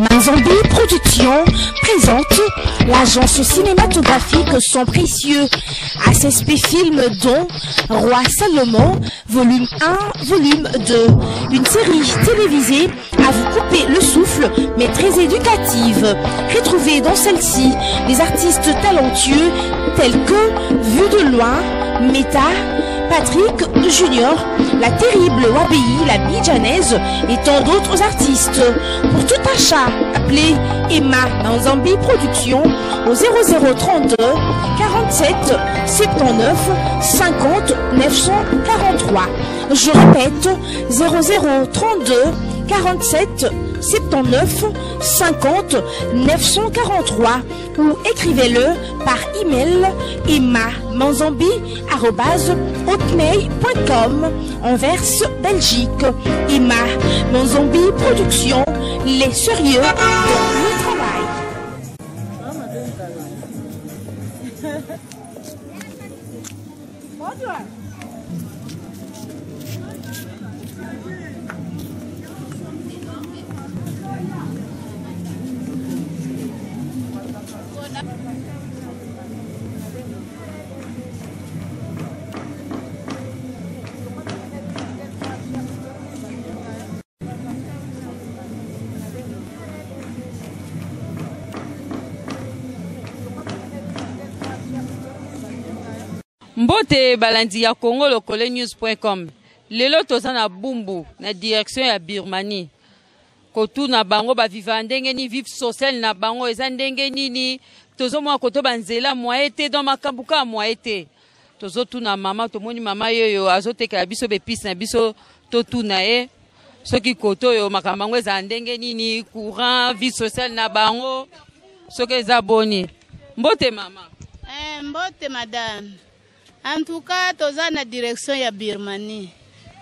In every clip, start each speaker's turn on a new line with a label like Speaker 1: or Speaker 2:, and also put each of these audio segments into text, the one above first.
Speaker 1: Manzambi Productions présente l'agence cinématographique Son Précieux, ACSP Film dont Roi Salomon, volume 1, volume 2. Une série télévisée à vous couper le souffle, mais très éducative. Retrouvez dans celle-ci des artistes talentueux tels que Vue de loin, Meta, Patrick Junior, la terrible Wabi, la Bidjanaise et tant d'autres artistes. Pour tout achat, appelez Emma Manzambi Productions au 0032 47 79 50 943. Je répète, 0032 47 79 50 943 ou écrivez-le par email emma.manzambi@hotmail.com Anvers, Belgique. Emma Manzambi Productions, les sérieux dans le travail.
Speaker 2: Mbote balandi ya Congo lokolenews.com. Lelo toza na Bumbu na direction ya Birmanie. Kotu na bango ba viva ndenge ni vivre social na bango eza ndenge nini tozo mwa koto banzela moyete dans makambuka moyete. Tozo tuna mama tomoni mama yoyo azoteka biso bepisi na biso to tuna soki koto yo makambango eza ndenge nini courant vie sociale na bango soki eza boni. Mbote mama.
Speaker 3: Mbote madame. En tout cas, toza na direction ya Birmanie.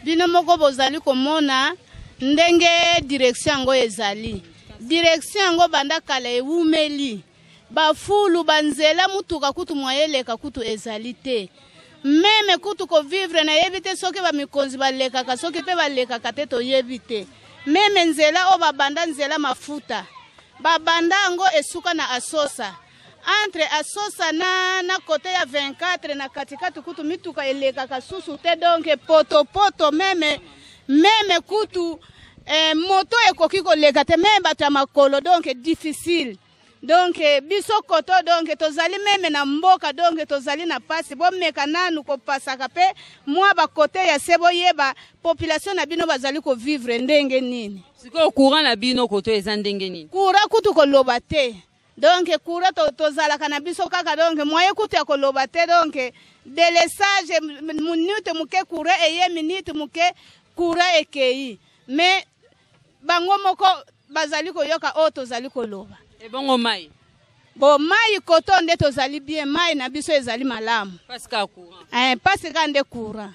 Speaker 3: Bino moko bozali komona ndenge direction ngo ezali. Direction ngo banda kala ewumeli. Bafulu banzela mutuka kutu moyeleka kutu ezali te. Meme kutu ko vivre na yebite soki ba mikonzi baleka ka soki pe baleka ka te to yebite. Meme nzela o babanda nzela mafuta. Babanda ngo esuka na asosa. Entre asosa na kote ya 24 na katikati kutu mituka eleka kasusu te donc poto meme kutu moto ekoki koleka te meme bato ya makolo donc difficile donc biso koto donc tozali meme na mboka donc tozali na pasi bomeka nanu kopasaka pe mwa bakote ya sebo yeba population na bino bazali ko vivre ndenge nini
Speaker 2: siko courant na bino koto eza ndenge nini
Speaker 3: courant kutu koloba te. Donc courant tozala kana biso kaka donc moye kutu ya koloba te donc délesage minute muke courant eye minute muke courant ekei mais bango moko bazali koyoka o tozali koloba
Speaker 2: bongo mai
Speaker 3: bo mai koto nde tozali bien mai na biso ezali malamu
Speaker 2: parce que courant
Speaker 3: parce que nde courant.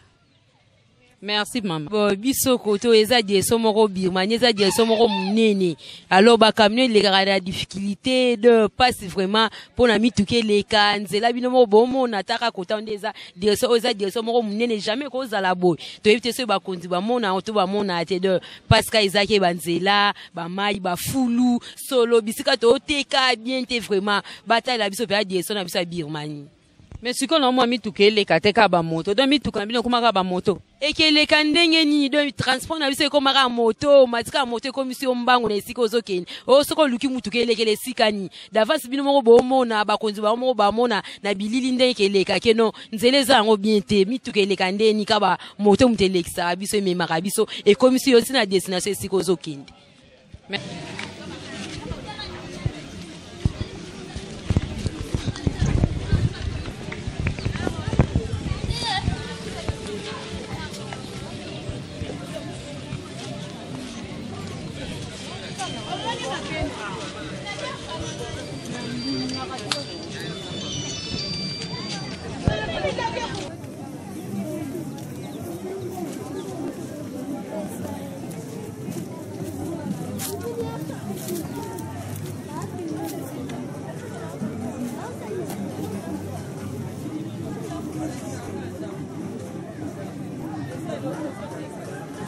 Speaker 2: Merci maman. Bon, biso koto eza dieso moko Birmanie eza dieso moko munene. Alors ba camion les la difficulté de passe vraiment pour na mituke les kanzela bino mo bomo nataka kota ndeza dieso moko munene jamais ko za la boy. To éviter ce ba konzi ba mona to ba mona te de parce que ezaki banzela ba mai ba fulu solo bisika to teka bien te vraiment bataille la biso pe dieso na biso Birmanie. Mais si on a moins mis tout les kateka ba moto, donc mis tout quand bien comme ba moto. Et que les kandenge ni de transport na biso comme ba moto, matika moto comme si on bango na siko zokeni. O soko luki mutu ke les sikani. D'avance bino mo bo mona ba konzi ba mo ba mona na bilili ndenge ke le kakeno nzeleza ngo bien te mi tout ke le kandenge ni ka ba moto mutelexa biso me marabiso et comme si aussi na destination siko zokeni.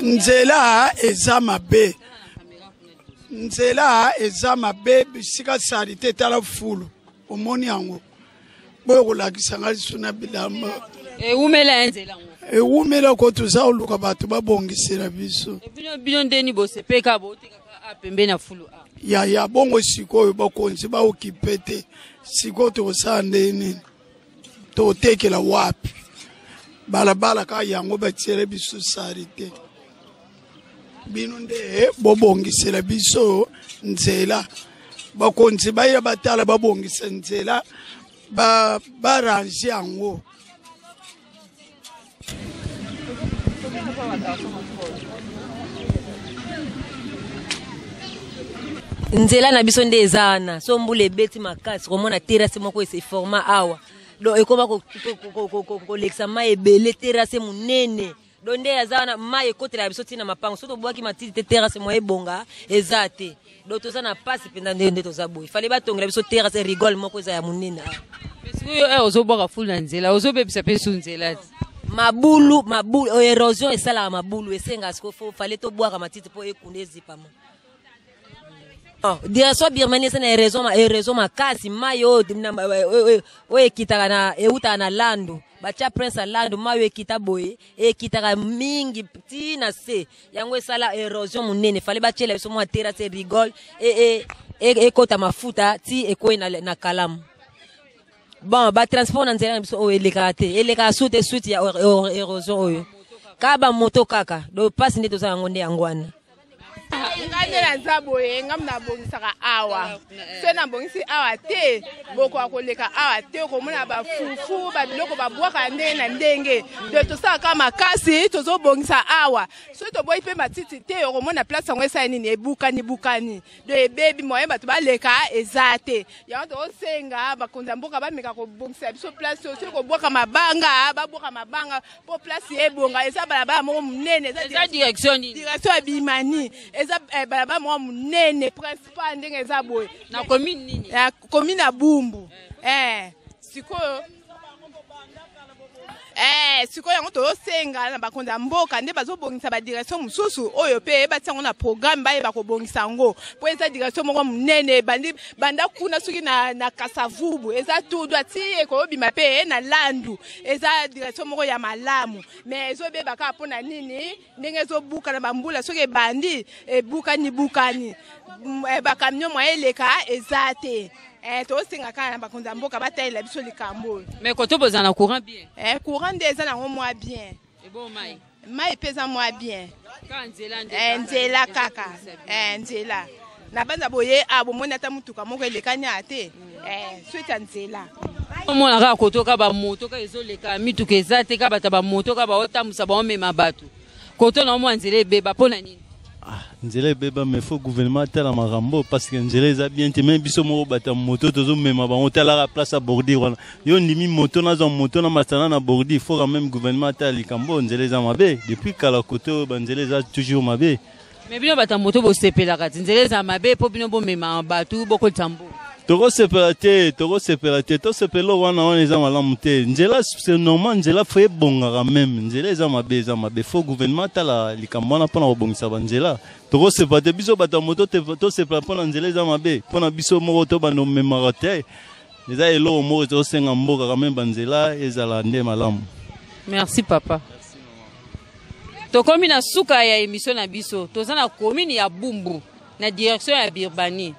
Speaker 4: nzela eza mabe. Nzela eza mabe bisika salite tala fulu. Omoni yango. Boyo kolakisa ngali suna bilamba.
Speaker 2: Umela nzela ngo.
Speaker 4: Umela ko tuza oluka batu babongisela biso.
Speaker 2: Bino ndeni bosepeka botika apembe na fulu a.
Speaker 4: Ya bongo sikoyo bakonzi ba okipete. Siko to sandeni. To tekela wapi. Balabala ka yango batsere biso salite. Bino nde bobongisela biso nzela. Bakonzi baya batala babongisa nzela. Barange yango.
Speaker 5: Nzela na biso nde ezana so mbule beti makasi komona terrasse moko ese format awa do ekoma ko leksa mai ebele terrasse munene do nde ezana mai ekotela biso tina mapango so to bwaki matiti te terrasse mo ebonga ezate do toza na passe penda nde toza boy fallait batongela biso terrasse rigole moko eza ya munene
Speaker 2: yo ozobwaka fulu na nzela ozobebisa pe su nzela
Speaker 5: mabulu erosion esala mabulu esenga siko fallait to bwaka matiti po ekunde ezipama. Direction Birmanie c'est une raison makasi mayo ekitaka na euta na lando bacha prince lando mayo ekita boye ekitaka mingi tina se yango esala erosion munene fallait bachela biso mo terrasse rigole ekota mafuta ti ekoyi na kalamu bon ba transport na nzela biso o eleka te eleka suite ya erosion oyo kaba moto kaka do passe ndeto za yango nde yangwana.
Speaker 3: Ngane nzabo yenga mna bongisaka awa so na bongisi awa te boko akoleka awa te ko mona ba fufu ba biloko ba bwaka ndenge na ndenge de to sa kama kasi tozo bongisa awa so to boy pe matiti te ko mona place ngo esa nini ebukani de baby moye ba to ba leka ezate ya to senga ba konza mboka ba meka ko bongisa biso place so ko bwaka mabanga po place ebonga esa bala mo munene eza direction Bimani eza balaba mo munene principal ndenge eza boye
Speaker 2: na commune nini
Speaker 3: ya commune ya Bumbu sikoyo sikoyo yango tosenga na bakonda mboka nde bazobongisa ba direction mususu oyo pe batango na programme baye bakobongisa ngo po eza direction moko munene banda kuna soki na Kasavubu eza tudu ati ekobima pe na Landu eza direction moko ya malamu mais ezobeba ka pona nini ndenge ezobuka na bambula soki bandi bukani ba camion mo eleka ezate to singa kana bakonza mboka bataila biso likambo
Speaker 2: mais koto bozana courant bien
Speaker 3: courant des ana moi bien
Speaker 2: et bon
Speaker 3: mai pesa moi bien nzela kaka nzela na banza boye abo mona ta mutuka moko elekanya ate suite nzela
Speaker 2: omona ka koto ka ba moto ka ezoleka mituka ezate ka bata ba moto ka ba otambusa ba omema bato koto na mo nzela ebeba pona nini
Speaker 6: nzela ebeba mais faut gouvernement tala marambo parce que nzela eza bien te même biso moko bata moto tozo mema bango tala place à bordir wana yo ndimi moto na zo moto na masana na bordir faut quand même gouvernement tala likambo nzela eza mabe depuis kala koto ba nzela eza toujours mabe
Speaker 2: mais bino bata moto bo sepela kati nzela eza mabe po bino bo mema batu boko tambo
Speaker 6: toko sepelate to sepelo wana eza malamu te nzela c'est normal nzela faut ebonga quand même nzela eza mabe faut gouvernement tala likambo na pona kobongisa ba nzela toko sepelate biso bata moto to sepela pona nzela eza mabe pona biso moko to bano memara te eza elo moko to senga mboka quand même ba nzela ezala nde malamu.
Speaker 2: Merci papa. Tokomi na suka ya émission na biso toza na commune ya Bumbu na direction ya Birbani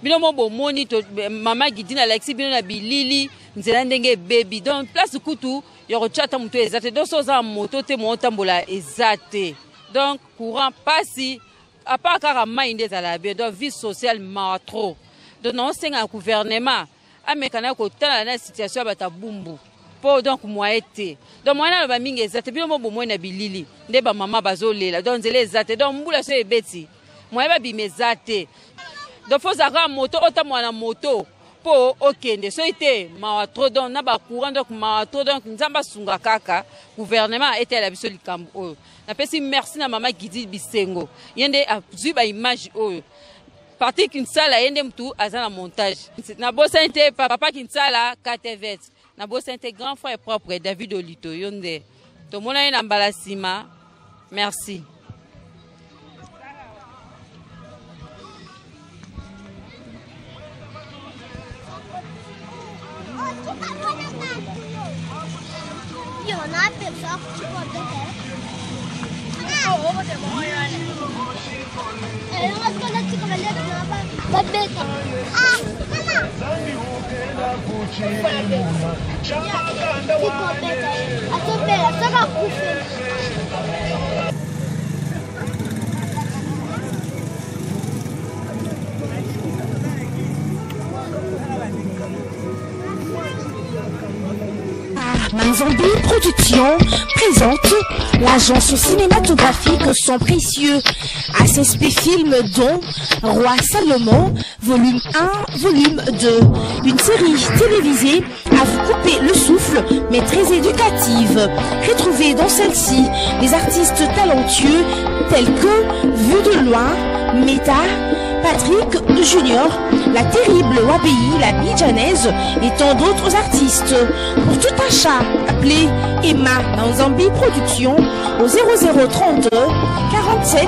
Speaker 2: bino mo moni to mama Gidina Alexis bino na bilili nzela ndenge baby donc place kutu yoko chata muto ezate donc soza moto te mo tambola ezate donc courant passi à part kaka mainde za la bien donc vie sociale ma trop donc non c'est un gouvernement amekana ko tala na situation bata Bumbu po donc moyen te donc moyen ba mingi ezate bino mo mo na bilili nde ba mama bazolela donc nzela ezate donc mbula so ebeti moyen ba bimezate donc faut avoir moto otamwana moto po okende so ite ma trop donc na ba courant donc ma trop donc nzamba sunga kaka gouvernement était la biso likambo oyo na pesi merci na mama Gidi Bisengo yende azui ba image oyo parti Kinsala yende mtu azana montage na bosa inte papa Kinsala KTV na bosa inte grand frère propre David Olito yonde to mona ina mbalasima merci.
Speaker 1: Manzambi Productions présente l'agence cinématographique Son Précieux, ACSP Film dont Roi Salomon, volume 1, volume 2. Une série télévisée à vous couper le souffle, mais très éducative. Retrouvez dans celle-ci des artistes talentueux tels que Vu de loin, Meta, Patrick Junior, La Terrible Wabi, La Bidjanaise et tant d'autres artistes. Pour tout achat, appelez Emma Manzambi Productions au 0032 47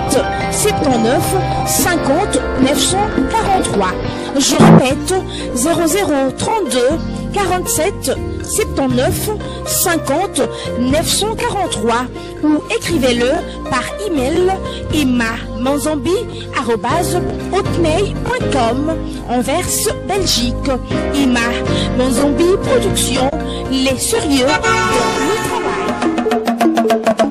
Speaker 1: 79 50 943. Je répète, 0032 47 79 50 943 ou écrivez-le par email emma.manzambi@hotmail.com Anvers, Belgique. Emma Manzambi Productions, les sérieux dans le travail.